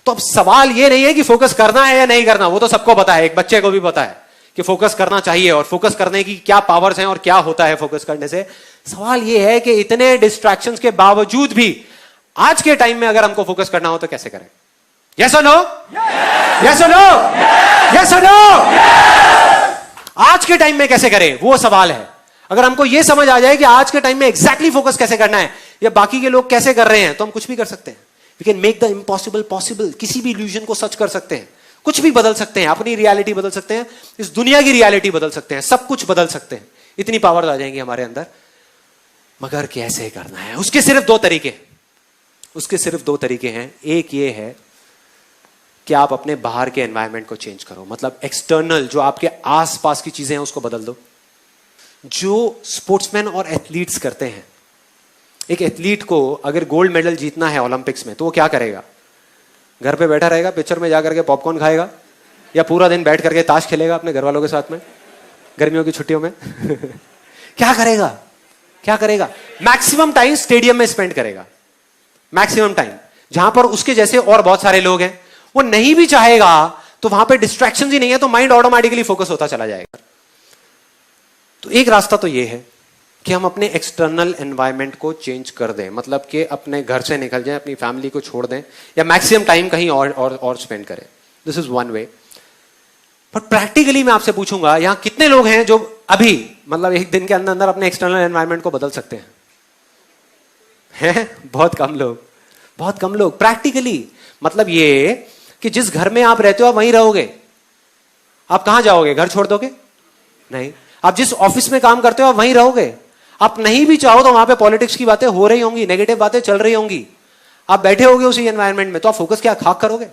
तो अब सवाल ये नहीं है कि फोकस करना है या नहीं करना, वो तो सबको पता है, एक बच्चे को भी पता है कि फोकस करना चाहिए और फोकस करने की क्या पावर्स हैं और क्या होता है फोकस करने से। सवाल ये है कि इतने डिस्ट्रैक्शंस के बावजूद भी आज के टाइम में अगर हमको फोकस करना हो तो कैसे करें? यस और नो? यस और नो? यस और नो? आज के टाइम में कैसे करें, वो सवाल है। अगर हमको यह समझ आ जाए कि आज के टाइम में एग्जैक्टली फोकस कैसे करना है या बाकी के लोग कैसे कर रहे हैं, तो हम कुछ भी कर सकते हैं। We can make the impossible possible. किसी भी इल्यूजन को सच कर सकते हैं, कुछ भी बदल सकते हैं, अपनी रियलिटी बदल सकते हैं, इस दुनिया की रियलिटी बदल सकते हैं, सब कुछ बदल सकते हैं। इतनी पावर आ जाएंगी हमारे अंदर। मगर कैसे करना है, उसके सिर्फ दो तरीके हैं। एक ये है कि आप अपने बाहर के एनवायरनमेंट को चेंज करो, मतलब एक्सटर्नल जो आपके आसपास की चीजें हैं उसको बदल दो। जो स्पोर्ट्समैन और एथलीट्स करते हैं, एक एथलीट को अगर गोल्ड मेडल जीतना है ओलंपिक्स में तो वो क्या करेगा? घर पे बैठा रहेगा, पिक्चर में जाकर के पॉपकॉर्न खाएगा, या पूरा दिन बैठ करके ताश खेलेगा अपने घर वालों के साथ में गर्मियों की छुट्टियों में? क्या करेगा? मैक्सिमम टाइम स्टेडियम में स्पेंड करेगा, मैक्सिमम टाइम, जहां पर उसके जैसे और बहुत सारे लोग हैं। वो नहीं भी चाहेगा तो वहां पे डिस्ट्रैक्शन ही नहीं है, तो माइंड ऑटोमेटिकली फोकस होता चला जाएगा। तो एक रास्ता तो ये है कि हम अपने एक्सटर्नल एनवायरनमेंट को चेंज कर दें, मतलब कि अपने घर से निकल जाएं, अपनी फैमिली को छोड़ दें, या मैक्सिमम टाइम कहीं और स्पेंड करें। This is one way. पर प्रैक्टिकली मैं आपसे पूछूंगा, यहां कितने लोग हैं जो अभी मतलब एक दिन के अंदर अंदर अपने एक्सटर्नल एनवायरनमेंट को बदल सकते हैं? बहुत कम लोग। प्रैक्टिकली मतलब ये कि जिस घर में आप रहते हो आप वहीं रहोगे। आप कहां जाओगे? घर छोड़ दोगे? नहीं। आप जिस ऑफिस में काम करते हो आप वहीं रहोगे। आप नहीं भी चाहो तो वहां पे पॉलिटिक्स की बातें हो रही होंगी, नेगेटिव बातें चल रही होंगी, आप बैठे होगे उसी एनवायरनमेंट में, तो आप फोकस क्या खाक करोगे?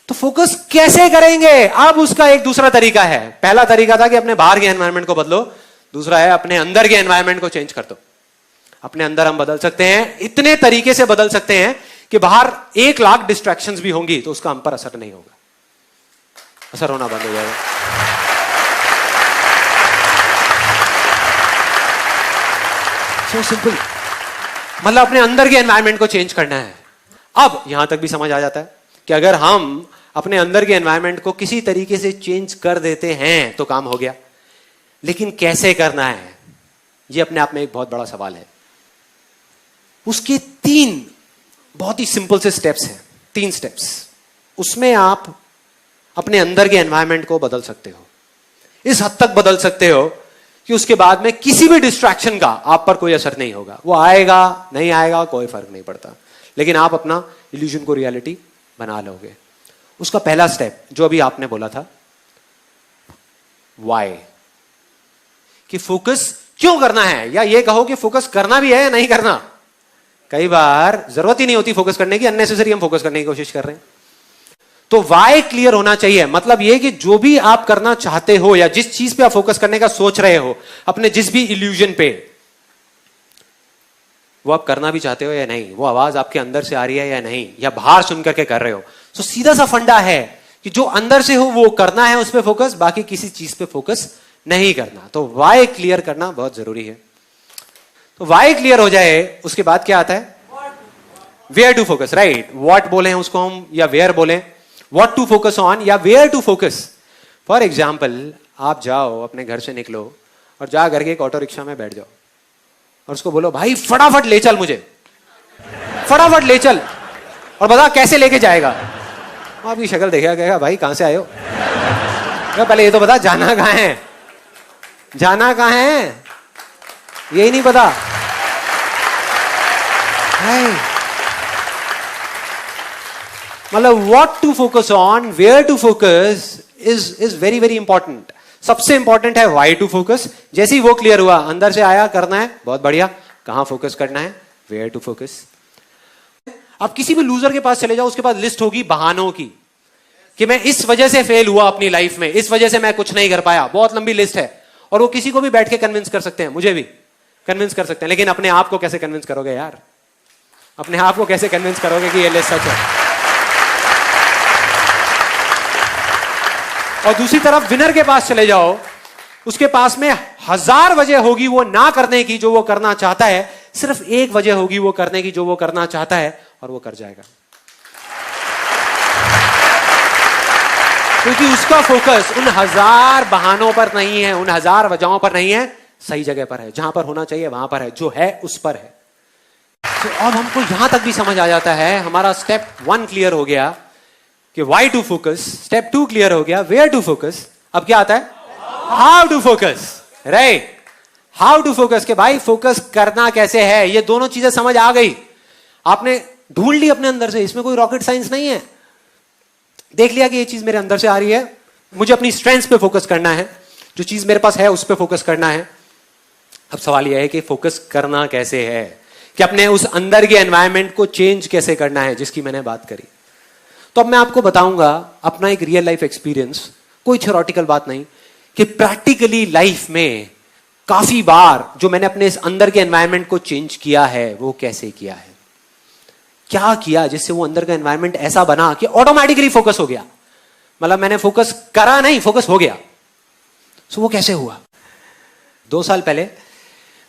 तो फोकस कैसे करेंगे? अब उसका एक दूसरा तरीका है। पहला तरीका था कि अपने बाहर के एनवायरनमेंट को बदलो, दूसरा है अपने अंदर के एनवायरनमेंट को चेंज कर दो। अपने अंदर हम बदल सकते हैं, इतने तरीके से बदल सकते हैं कि बाहर 1 लाख डिस्ट्रैक्शंस भी होंगी तो उसका हम पर असर नहीं होगा, असर होना बंद हो जाएगा। सो सिंपल, मतलब अपने अंदर के एनवायरनमेंट को चेंज करना है। अब यहां तक भी समझ आ जाता है कि अगर हम अपने अंदर के एनवायरनमेंट को किसी तरीके से चेंज कर देते हैं तो काम हो गया। लेकिन कैसे करना है, यह अपने आप में एक बहुत बड़ा सवाल है। उसके 3 बहुत ही सिंपल से स्टेप्स हैं, 3 स्टेप्स। उसमें आप अपने अंदर के एनवायरनमेंट को बदल सकते हो, इस हद तक बदल सकते हो कि उसके बाद में किसी भी डिस्ट्रैक्शन का आप पर कोई असर नहीं होगा। वो आएगा नहीं आएगा कोई फर्क नहीं पड़ता, लेकिन आप अपना इल्यूजन को रियलिटी बना लोगे। उसका पहला स्टेप जो अभी आपने बोला था, वाई, कि फोकस क्यों करना है, या ये कहो कि फोकस करना भी है या नहीं करना। कई बार जरूरत ही नहीं होती फोकस करने की, अननेसेसरी हम फोकस करने की कोशिश कर रहे हैं। तो वाई क्लियर होना चाहिए। मतलब यह कि जो भी आप करना चाहते हो या जिस चीज पे आप फोकस करने का सोच रहे हो, अपने जिस भी इल्यूजन पे, वो आप करना भी चाहते हो या नहीं, वो आवाज आपके अंदर से आ रही है या नहीं, या बाहर सुन करके कर रहे हो। तो सीधा सा फंडा है कि जो अंदर से हो वो करना है, उस पर फोकस, बाकी किसी चीज पे फोकस नहीं करना। तो वाई क्लियर करना बहुत जरूरी है। तो वाई क्लियर हो जाए उसके बाद क्या आता है? Where to focus, right. What बोले उसको हम, या वेयर बोले, व्हाट टू फोकस ऑन या where to focus. For example, आप जाओ अपने घर से निकलो और जा करके एक ऑटो रिक्शा में बैठ जाओ और उसको बोलो भाई फटाफट ले चल मुझे, फटाफट ले चल, और बता कैसे लेके जाएगा। आपकी शक्ल देखा कहेगा भाई कहां से आए हो, पहले ये तो बता जाना कहां है, जाना कहां है, यही नहीं पता। मतलब what to focus on, where to focus is very very important. सबसे इंपॉर्टेंट है वाई टू फोकस। जैसे ही वो क्लियर हुआ, अंदर से आया करना है, बहुत बढ़िया, कहां फोकस करना है, वेयर टू फोकस। आप किसी भी लूजर के पास चले जाओ, उसके पास लिस्ट होगी बहानों की कि मैं इस वजह से फेल हुआ अपनी लाइफ में, इस वजह से मैं कुछ नहीं कर पाया, बहुत लंबी लिस्ट है। और वो किसी को भी बैठ के कन्विंस कर सकते हैं, मुझे भी कन्विंस कर सकते हैं। लेकिन अपने आप को कैसे कन्विंस करोगे यार, अपने आप को कैसे कन्विंस करोगे कि ये लिस्ट सच है। और दूसरी तरफ विनर के पास चले जाओ, उसके पास में 1000 वजह होगी वो ना करने की जो वो करना चाहता है, सिर्फ एक वजह होगी वो करने की जो वो करना चाहता है, और वो कर जाएगा। क्योंकि उसका फोकस उन हजार बहानों पर नहीं है, उन हजार वजहों पर नहीं है, सही जगह पर है, जहां पर होना चाहिए वहां पर है, जो है उस पर है। तो अब हमको यहां तक भी समझ आ जाता है, हमारा स्टेप 1 क्लियर हो गया कि why to focus, step 2 clear हो गया वेयर टू फोकस, अब क्या आता है how to focus, right. How to focus के भाई फोकस करना कैसे है, ये दोनों चीजें समझ आ गई, आपने ढूंढ ली अपने अंदर से, इसमें कोई रॉकेट साइंस नहीं है। देख लिया कि ये चीज मेरे अंदर से आ रही है, मुझे अपनी स्ट्रेंथ्स पे फोकस करना है, जो चीज मेरे पास है उस पे फोकस करना है। अब सवाल यह है कि फोकस करना कैसे है, कि अपने उस अंदर के एनवायरनमेंट को चेंज कैसे करना है, जिसकी मैंने बात करी। तो अब मैं आपको बताऊंगा अपना एक रियल लाइफ एक्सपीरियंस, कोई थ्योरेटिकल बात नहीं, कि प्रैक्टिकली लाइफ में काफी बार जो मैंने अपने इस अंदर के एनवायरनमेंट को चेंज किया है वो कैसे किया है, क्या किया जिससे वो अंदर का एनवायरनमेंट ऐसा बना कि ऑटोमेटिकली फोकस हो गया। मतलब मैंने फोकस करा नहीं, फोकस हो गया। सो वो कैसे हुआ? 2 साल पहले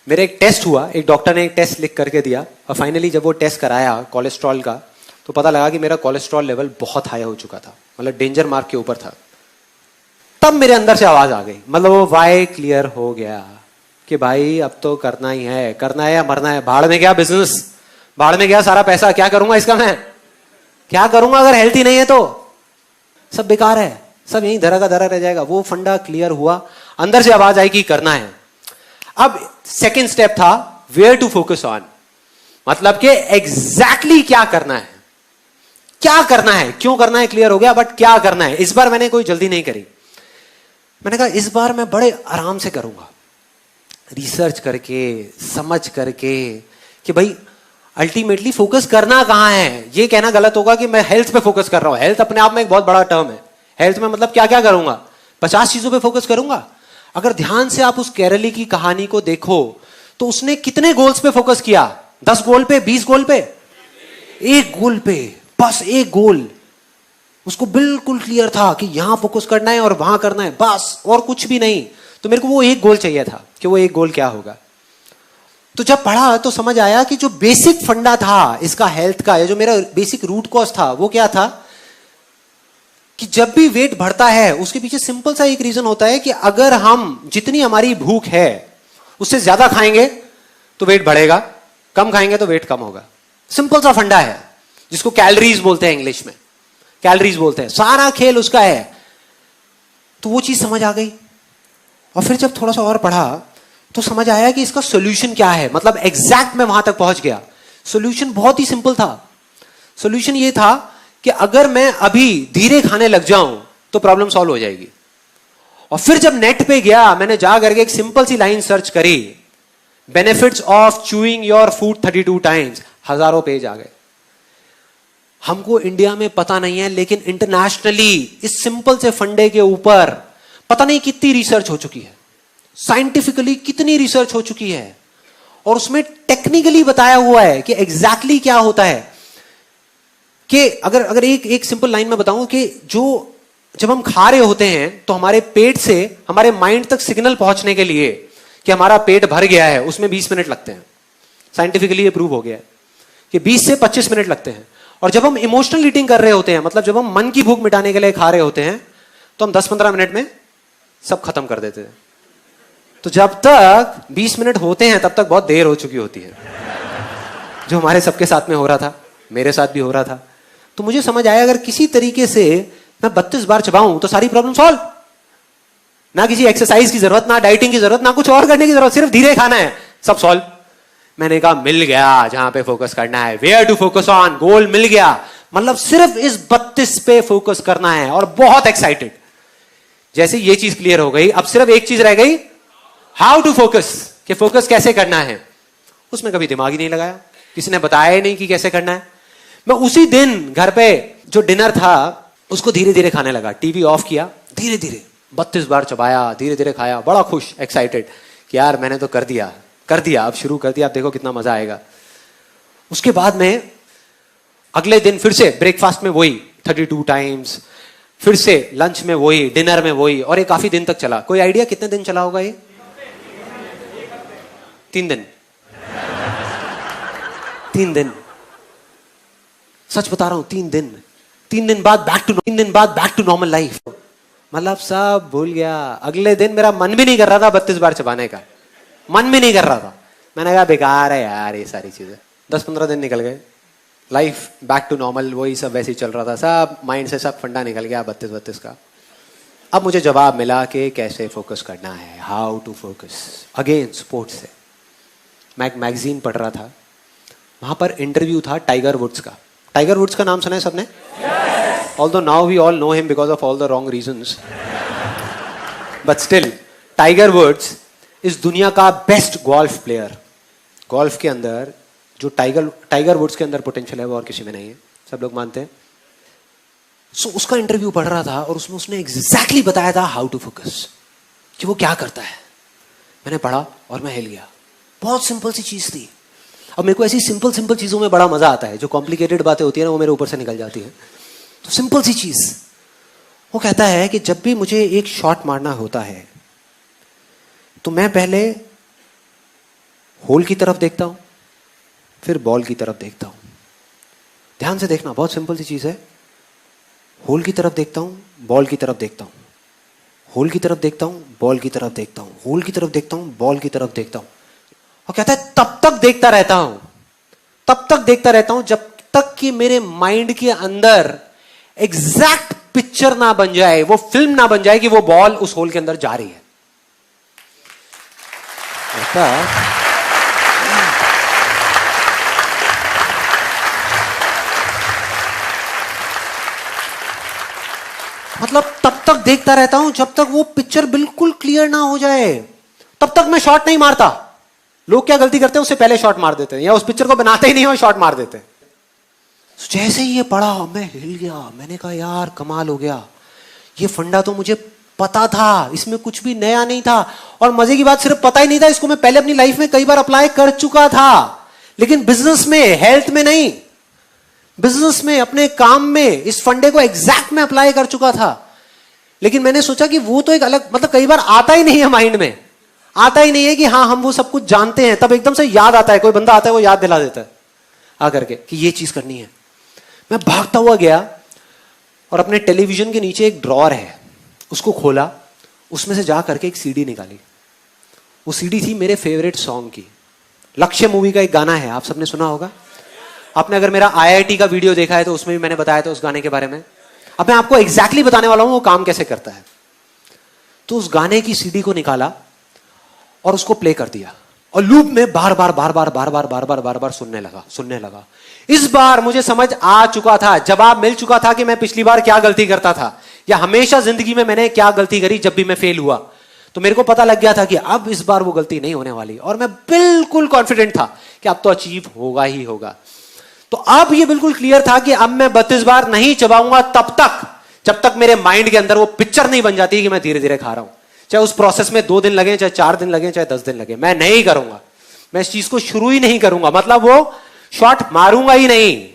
मेरे एक टेस्ट हुआ, एक डॉक्टर ने एक टेस्ट लिख करके दिया, और फाइनली जब वो टेस्ट कराया कोलेस्ट्रॉल का, तो पता लगा कि मेरा कोलेस्ट्रॉल लेवल बहुत हाई हो चुका था, मतलब डेंजर मार्क के ऊपर था। तब मेरे अंदर से आवाज आ गई, मतलब वो वाई क्लियर हो गया कि भाई अब तो करना ही है, करना है या मरना है, भाड़ में गया बिजनेस, भाड़ में गया सारा पैसा, क्या करूंगा इसका, मैं क्या करूंगा अगर हेल्थी नहीं है तो, सब बेकार है, सब यहीं धरा का धरा रह जाएगा। वो फंडा क्लियर हुआ, अंदर से आवाज आई कि करना है। अब सेकेंड स्टेप था वेयर टू फोकस ऑन, मतलब कि एग्जैक्टली क्या करना है, क्या करना है, क्यों करना है क्लियर हो गया, बट क्या करना है। इस बार मैंने कोई जल्दी नहीं करी, मैंने कहा इस बार मैं बड़े आराम से करूंगा, रिसर्च करके समझ करके कि भाई अल्टीमेटली फोकस करना कहां है। ये कहना गलत होगा कि मैं हेल्थ पे फोकस कर रहा हूं, हेल्थ अपने आप में एक बहुत बड़ा टर्म है। हेल्थ में मतलब क्या क्या करूंगा, 50 चीजों पे फोकस करूंगा। अगर ध्यान से आप उस केरली की कहानी को देखो तो उसने कितने गोल्स पे फोकस किया, 10 गोल पे, 20 गोल पे, एक गोल पे, बस एक गोल। उसको बिल्कुल क्लियर था कि यहां फोकस करना है और वहां करना है, बस, और कुछ भी नहीं। तो मेरे को वो एक गोल चाहिए था कि वो एक गोल क्या होगा। तो जब पढ़ा तो समझ आया कि जो बेसिक फंडा था इसका हेल्थ का, या जो मेरा बेसिक रूट कॉज था, वो क्या था कि जब भी वेट बढ़ता है उसके पीछे सिंपल सा एक रीजन होता है कि अगर हम जितनी हमारी भूख है उससे ज्यादा खाएंगे तो वेट बढ़ेगा, कम खाएंगे तो वेट कम होगा। सिंपल सा फंडा है जिसको कैलोरीज बोलते हैं, इंग्लिश में कैलोरीज बोलते हैं, सारा खेल उसका है। तो वो चीज समझ आ गई, और फिर जब थोड़ा सा और पढ़ा तो समझ आया कि इसका सॉल्यूशन क्या है, मतलब एग्जैक्ट मैं वहां तक पहुंच गया। सॉल्यूशन बहुत ही सिंपल था। सॉल्यूशन ये था कि अगर मैं अभी धीरे खाने लग जाऊं तो प्रॉब्लम सॉल्व हो जाएगी। और फिर जब नेट पे गया, मैंने जा करके एक सिंपल सी लाइन सर्च करी, benefits of chewing your food 32 times, हजारों पेज आ गए। हमको इंडिया में पता नहीं है, लेकिन इंटरनेशनली इस सिंपल से फंडे के ऊपर पता नहीं कितनी रिसर्च हो चुकी है, साइंटिफिकली कितनी रिसर्च हो चुकी है, और उसमें टेक्निकली बताया हुआ है कि एग्जैक्टली क्या होता है। कि अगर एक सिंपल लाइन में बताऊं कि जब हम खा रहे होते हैं तो हमारे पेट से हमारे माइंड तक सिग्नल पहुंचने के लिए कि हमारा पेट भर गया है, उसमें 20 मिनट लगते हैं। साइंटिफिकली ये प्रूव हो गया है कि 20 से 25 मिनट लगते हैं। और जब हम इमोशनल ईटिंग कर रहे होते हैं, मतलब जब हम मन की भूख मिटाने के लिए खा रहे होते हैं, तो हम 10-15 मिनट में सब खत्म कर देते हैं। तो जब तक 20 मिनट होते हैं तब तक बहुत देर हो चुकी होती है, जो हमारे सबके साथ में हो रहा था, मेरे साथ भी हो रहा था। तो मुझे समझ आया अगर किसी तरीके से मैं 32 बार चबाऊं तो सारी प्रॉब्लम सॉल्व, ना किसी एक्सरसाइज की जरूरत, ना डाइटिंग की जरूरत, ना कुछ और करने की जरूरत, सिर्फ धीरे खाना है, सब सॉल्व। मैंने कहा मिल गया जहां पे फोकस करना है, वेयर टू फोकस ऑन, गोल मिल गया, मतलब सिर्फ इस 32 पे फोकस करना है, और बहुत एक्साइटेड। जैसे ये चीज क्लियर हो गई, अब सिर्फ एक चीज रह गई, हाउ टू फोकस, कि फोकस कैसे करना है। उसमें कभी दिमाग ही नहीं लगाया, किसी ने बताया ही नहीं कि कैसे करना है। मैं उसी दिन घर पे जो डिनर था उसको धीरे धीरे खाने लगा, टीवी ऑफ किया, धीरे धीरे 32 बार चबाया, धीरे धीरे खाया, बड़ा खुश, एक्साइटेड कि यार मैंने तो कर दिया, अब शुरू कर दिया, अब देखो कितना मजा आएगा। उसके बाद में अगले दिन फिर से ब्रेकफास्ट में वही 32 टाइम्स, फिर से लंच में वही, डिनर में वही, और ये काफी दिन तक चला। कोई आइडिया कितने दिन चला होगा ये? 3 दिन। 3 दिन, सच बता रहा हूं, 3 दिन। 3 दिन बाद बैक टू नॉर्मल लाइफ। मतलब सब भूल गया। अगले दिन मेरा मन भी नहीं कर रहा था 32 बार चबाने का, मन भी नहीं कर रहा था। मैंने कहा बेकार है यार ये सारी चीजें। 10-15 दिन निकल गए, लाइफ बैक टू नॉर्मल, वही सब वैसे ही चल रहा था, सब माइंड से सब फंडा निकल गया 32 का। अब मुझे जवाब मिला कि कैसे फोकस करना है, how to focus. Again sports से मैं एक मैगजीन पढ़ रहा था, वहां पर इंटरव्यू था टाइगर वुड्स का। टाइगर वुड्स का नाम सुना है सबने? Although now we all know him because of all the wrong reasons, but still Tiger Woods इस दुनिया का बेस्ट गोल्फ प्लेयर। गोल्फ के अंदर जो टाइगर वुड्स के अंदर पोटेंशियल है वो और किसी में नहीं है, सब लोग मानते हैं। सो उसका इंटरव्यू पढ़ रहा था और उसमें उसने एग्जैक्टली बताया था हाउ टू फोकस, कि वो क्या करता है। मैंने पढ़ा और मैं हिल गया। बहुत सिंपल सी चीज थी। अब मेरे को ऐसी सिंपल सिंपल चीजों में बड़ा मजा आता है, जो कॉम्प्लिकेटेड बातें होती है ना वो मेरे ऊपर से निकल जाती है। तो सिंपल सी चीज, वो कहता है कि जब भी मुझे एक शॉट मारना होता है तो मैं पहले होल की तरफ देखता हूं, फिर बॉल की तरफ देखता हूं। ध्यान से देखना, बहुत सिंपल सी चीज है। होल की तरफ देखता हूं, बॉल की तरफ देखता हूं, होल की तरफ देखता हूं, बॉल की तरफ देखता हूं, होल की तरफ देखता हूं, बॉल की तरफ देखता हूं। और कहता है तब तक देखता रहता हूं, तब तक देखता रहता हूं जब तक कि मेरे माइंड के अंदर एग्जैक्ट पिक्चर ना बन जाए, वो फिल्म ना बन जाए कि वो बॉल उस होल के अंदर जा रही है। मतलब तब तक देखता रहता हूं जब तक वो पिक्चर बिल्कुल क्लियर ना हो जाए, तब तक मैं शॉट नहीं मारता। लोग क्या गलती करते हैं, उससे पहले शॉट मार देते हैं, या उस पिक्चर को बनाते ही नहीं और शॉट मार देते हैं। जैसे ही ये पढ़ा मैं हिल गया। मैंने कहा यार कमाल हो गया, ये फंडा तो मुझे पता था, इसमें कुछ भी नया नहीं था। और मजे की बात, सिर्फ पता ही नहीं था, इसको मैं पहले अपनी लाइफ में कई बार अप्लाई कर चुका था, लेकिन बिजनेस में, हेल्थ में नहीं। बिजनेस में, अपने काम में इस फंडे को एग्जैक्ट में अप्लाई कर चुका था। लेकिन मैंने सोचा कि वो तो एक अलग, मतलब कई बार आता ही नहीं है माइंड में, आता ही नहीं है कि हाँ हम वो सब कुछ जानते हैं। तब एकदम से याद आता है, कोई बंदा आता है वो याद दिला देता है आकर के कि ये चीज करनी है। मैं भागता हुआ गया और अपने टेलीविजन के नीचे एक ड्रॉअर है, उसको खोला, उसमें से जा करके एक सीडी निकाली। वो सीडी थी मेरे फेवरेट सॉन्ग की। लक्ष्य मूवी का एक गाना है, आप सबने सुना होगा। आपने अगर मेरा IIT का वीडियो देखा है तो उसमें भी मैंने बताया था उस गाने के बारे में। अब मैं आपको एग्जैक्टली बताने वाला हूं वो काम कैसे करता है। तो उस गाने की सीडी को निकाला और उसको प्ले कर दिया और लूप में बार बार सुनने लगा। इस बार मुझे समझ आ चुका था, जवाब मिल चुका था कि मैं पिछली बार क्या गलती करता था, या हमेशा जिंदगी में मैंने क्या गलती करी जब भी मैं फेल हुआ। तो मेरे को पता लग गया था कि अब इस बार वो गलती नहीं होने वाली, और मैं बिल्कुल कॉन्फिडेंट था कि अब तो अचीव होगा ही होगा। तो अब ये बिल्कुल क्लियर था कि अब मैं 32 बार नहीं चबाऊंगा तब तक जब तक मेरे माइंड के अंदर वो पिक्चर नहीं बन जाती कि मैं धीरे धीरे खा रहा हूं। चाहे उस प्रोसेस में 2 दिन लगे, चाहे 4 दिन लगे, चाहे 10 दिन लगे, मैं नहीं करूंगा। मैं इस चीज को शुरू ही नहीं करूंगा, मतलब वो शॉट मारूंगा ही नहीं,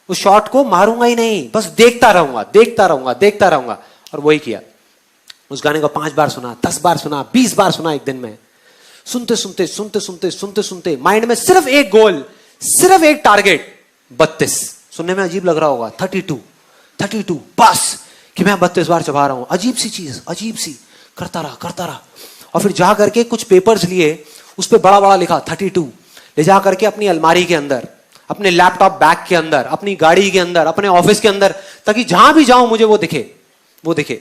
उस शॉट को मारूंगा ही नहीं, बस देखता रहूंगा। और वही किया। उस गाने को 5 बार सुना, 10 बार सुना, 20 बार सुना एक दिन में। सुनते माइंड में सिर्फ एक गोल, सिर्फ एक टारगेट, 32। सुनने में अजीब लग रहा होगा, 32 बस, कि मैं 32 बार चबा रहा हूं। अजीब सी चीज, अजीब सी, करता रहा। और फिर जा करके कुछ पेपर्स लिए, उस पर बड़ा बड़ा लिखा 32, ले जा करके अपनी अलमारी के अंदर, अपने लैपटॉप बैग के अंदर, अपनी गाड़ी के अंदर, अपने ऑफिस के अंदर, ताकि जहां भी जाऊं मुझे वो दिखे।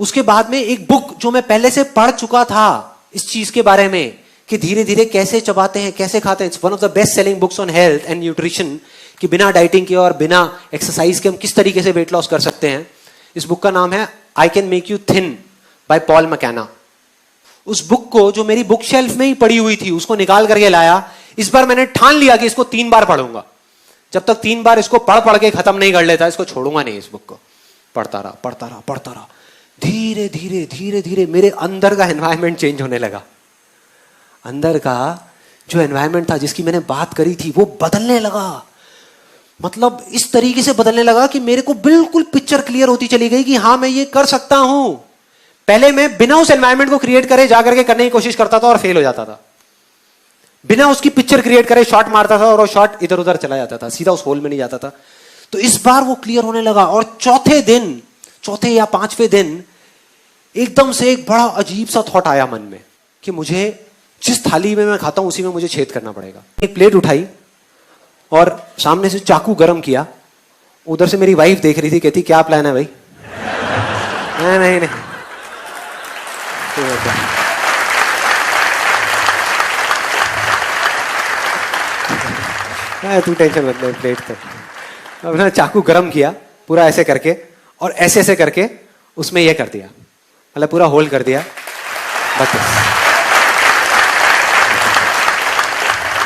उसके बाद में एक बुक जो मैं पहले से पढ़ चुका था इस चीज के बारे में, कि धीरे धीरे कैसे चबाते हैं, कैसे खाते हैं। It's one of the best selling books on health and nutrition, कि बिना डाइटिंग के और बिना एक्सरसाइज के हम किस तरीके से वेट लॉस कर सकते हैं। इस बुक का नाम है I can make you thin by Paul McKenna. उस बुक को, जो मेरी बुक शेल्फ में ही पड़ी हुई थी, उसको निकाल करके लाया। इस बार मैंने ठान लिया कि इसको 3 बार पढ़ूंगा। जब तक 3 बार इसको पढ़ के खत्म नहीं कर लेता, इसको छोड़ूंगा नहीं। इस बुक को पढ़ता रहा। धीरे धीरे मेरे अंदर का एनवायरनमेंट चेंज होने लगा। अंदर का जो एनवायरनमेंट था, जिसकी मैंने बात करी थी, वो बदलने लगा। मतलब इस तरीके से बदलने लगा कि मेरे को बिल्कुल पिक्चर क्लियर होती चली गई कि हाँ मैं ये कर सकता हूं। पहले मैं बिना उस एनवायरनमेंट को क्रिएट करे जाकर के करने की कोशिश करता था और फेल हो जाता था। बिना उसकी पिक्चर क्रिएट करे शॉट मारता था और वो शॉट इधर उधर चला जाता था, सीधा उस होल में नहीं जाता था। तो इस बार वो क्लियर होने लगा। और चौथे या 5वें दिन एकदम से एक बड़ा अजीब सा थॉट आया मन में कि मुझे जिस थाली में मैं खाता हूं उसी में मुझे छेद करना पड़ेगा। एक प्लेट उठाई और सामने से चाकू गरम किया। उधर से मेरी वाइफ देख रही थी, कहती क्या प्लान है भाई? नहीं नहीं तू टेंशन मत ले, प्लेट तो अपना चाकू गरम किया पूरा ऐसे करके, और ऐसे ऐसे करके उसमें ये कर दिया, मतलब पूरा होल्ड कर दिया। बस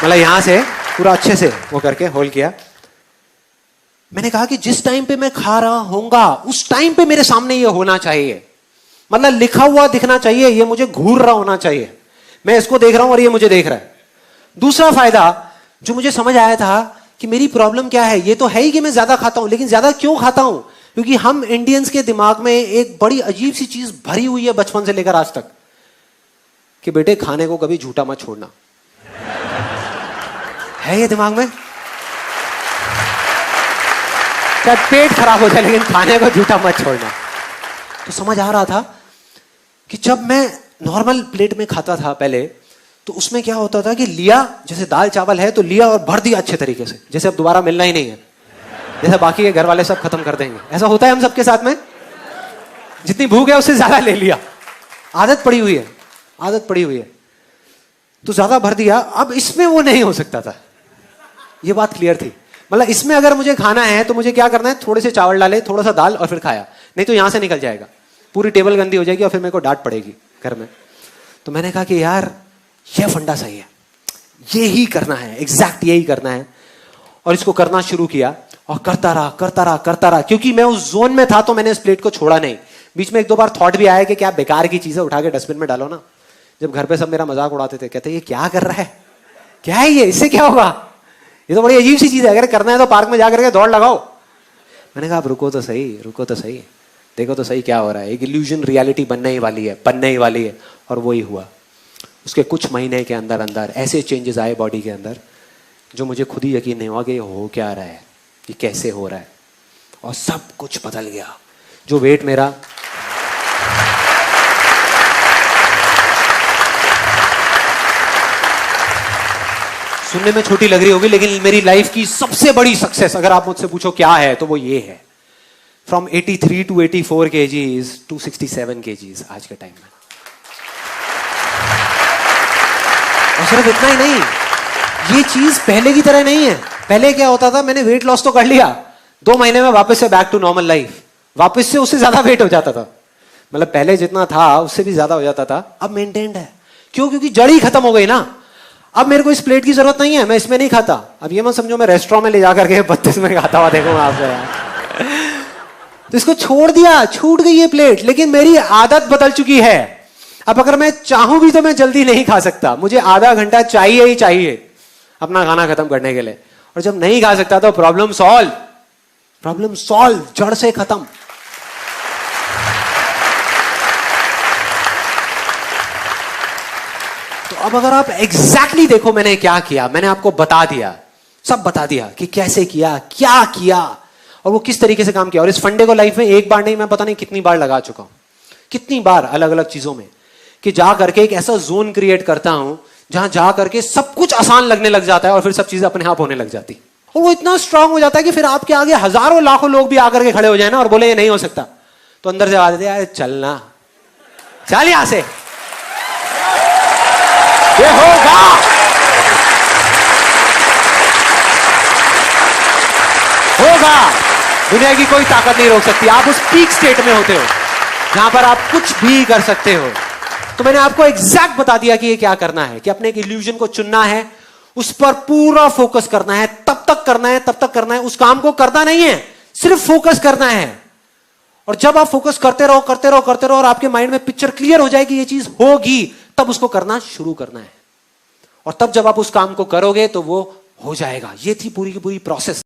मतलब यहां से पूरा अच्छे से वो करके होल्ड किया। मैंने कहा कि जिस टाइम पे मैं खा रहा होऊंगा उस टाइम पे मेरे सामने ये होना चाहिए, मतलब लिखा हुआ दिखना चाहिए, ये मुझे घूर रहा होना चाहिए, मैं इसको देख रहा हूं और ये मुझे देख रहा है। दूसरा फायदा जो मुझे समझ आया था कि मेरी प्रॉब्लम क्या है, ये तो है ही कि मैं ज्यादा खाता हूं, लेकिन ज्यादा क्यों खाता हूं? क्योंकि हम इंडियंस के दिमाग में एक बड़ी अजीब सी चीज भरी हुई है बचपन से लेकर आज तक कि बेटे खाने को कभी झूठा मत छोड़ना। है ये दिमाग में, चाहे पेट खराब हो जाए लेकिन खाने को झूठा मत छोड़ना। तो समझ आ रहा था कि जब मैं नॉर्मल प्लेट में खाता था पहले, तो उसमें क्या होता था कि लिया, जैसे दाल चावल है तो लिया और भर दिया अच्छे तरीके से, जैसे अब दोबारा मिलना ही नहीं है, जैसे बाकी के घर वाले सब खत्म कर देंगे। ऐसा होता है हम सबके साथ में, जितनी भूख है उससे ज्यादा ले लिया, आदत पड़ी हुई है, आदत पड़ी हुई है, तो ज्यादा भर दिया। अब इसमें वो नहीं हो सकता था, ये बात क्लियर थी। मतलब इसमें अगर मुझे खाना है तो मुझे क्या करना है, थोड़े से चावल डाले, थोड़ा सा दाल और फिर खाया, नहीं तो यहां से निकल जाएगा, पूरी टेबल गंदी हो जाएगी और फिर मेरे को डांट पड़ेगी घर में। तो मैंने कहा कि यार ये फंडा सही है, ये ही करना है, एग्जैक्ट यही करना है। और इसको करना शुरू किया और करता रहा करता रहा करता रहा, क्योंकि मैं उस जोन में था तो मैंने इस प्लेट को छोड़ा नहीं। बीच में एक दो बार थॉट भी आया कि क्या बेकार की चीजें उठा के डस्टबिन में डालो ना। जब घर पे सब मेरा मजाक उड़ाते थे, कहते ये क्या कर रहा है, क्या है ये, इससे क्या होगा, ये तो बड़ी अजीब सी चीज है, अगर करना है तो पार्क में जाकर के दौड़ लगाओ। मैंने कहा रुको तो सही, रुको तो सही, देखो तो सही क्या हो रहा है। एक इल्यूजन रियलिटी बनने ही वाली है, बनने ही वाली है। और वो ही हुआ। उसके कुछ महीने के अंदर अंदर ऐसे चेंजेस आए बॉडी के अंदर जो मुझे खुद ही यकीन नहीं हुआ कि ये हो क्या रहा है, ये कैसे हो रहा है, और सब कुछ बदल गया। जो वेट मेरा सुनने में छोटी लग रही होगी, लेकिन मेरी लाइफ की सबसे बड़ी सक्सेस अगर आप मुझसे पूछो क्या है तो वो ये है, from 83 to 84 kgs to 67 kgs आज के टाइम में। और सिर्फ इतना ही नहीं, ये चीज पहले की तरह नहीं है। पहले क्या होता था, मैंने वेट लॉस तो कर लिया, 2 महीने में वापस से बैक टू नॉर्मल लाइफ, वापस से उससे ज्यादा वेट हो जाता था, मतलब पहले जितना था उससे भी ज्यादा हो जाता था। अब मेंटेन्ड है, क्यों? क्योंकि जड़ ही खत्म हो गई ना। अब मेरे को इस प्लेट की जरूरत नहीं है, मैं इसमें नहीं खाता। अब ये मत समझो मैं रेस्टोरेंट में ले जाकर के 32 में खाता हुआ देखूंगा आपको यार। तो इसको छोड़ दिया, छूट गई ये प्लेट, लेकिन मेरी आदत बदल चुकी है। अब अगर मैं चाहूं भी तो मैं जल्दी नहीं खा सकता, मुझे आधा घंटा चाहिए ही चाहिए अपना खाना खत्म करने के लिए। और जब नहीं खा सकता तो प्रॉब्लम सॉल्व, प्रॉब्लम सॉल्व, जड़ से खत्म। तो अब अगर आप एग्जैक्टली देखो मैंने क्या किया, मैंने आपको बता दिया, सब बता दिया कि कैसे किया, क्या किया और वो किस तरीके से काम किया। और इस फंडे को लाइफ में एक बार नहीं, मैं पता नहीं कितनी बार लगा चुका हूं, कितनी बार अलग अलग चीजों में, कि जा करके एक ऐसा जोन क्रिएट करता हूं जहां जा करके सब कुछ आसान लगने लग जाता है और फिर सब चीजें अपने आप होने लग जाती। और वो इतना स्ट्रांग हो जाता है कि फिर आपके आगे हजारों लाखों लोग भी आकर के खड़े हो जाए ना और बोले ये नहीं हो सकता, तो अंदर से आ जाते यार चलना, चल यहां से, ये होगा, होगा, दुनिया की कोई ताकत नहीं रोक सकती। आप उस पीक स्टेट में होते हो जहां पर आप कुछ भी कर सकते हो। तो मैंने आपको एग्जैक्ट बता दिया कि ये क्या करना है, कि अपने एक इल्यूजन को चुनना है, उस पर पूरा फोकस करना है, तब तक करना है, तब तक करना है, उस काम को करना नहीं है, सिर्फ फोकस करना है। और जब आप फोकस करते रहो करते रहो करते रहो और आपके माइंड में पिक्चर क्लियर हो जाएगी ये चीज होगी, तब उसको करना शुरू करना है। और तब जब आप उस काम को करोगे तो वो हो जाएगा। ये थी पूरी की पूरी प्रोसेस।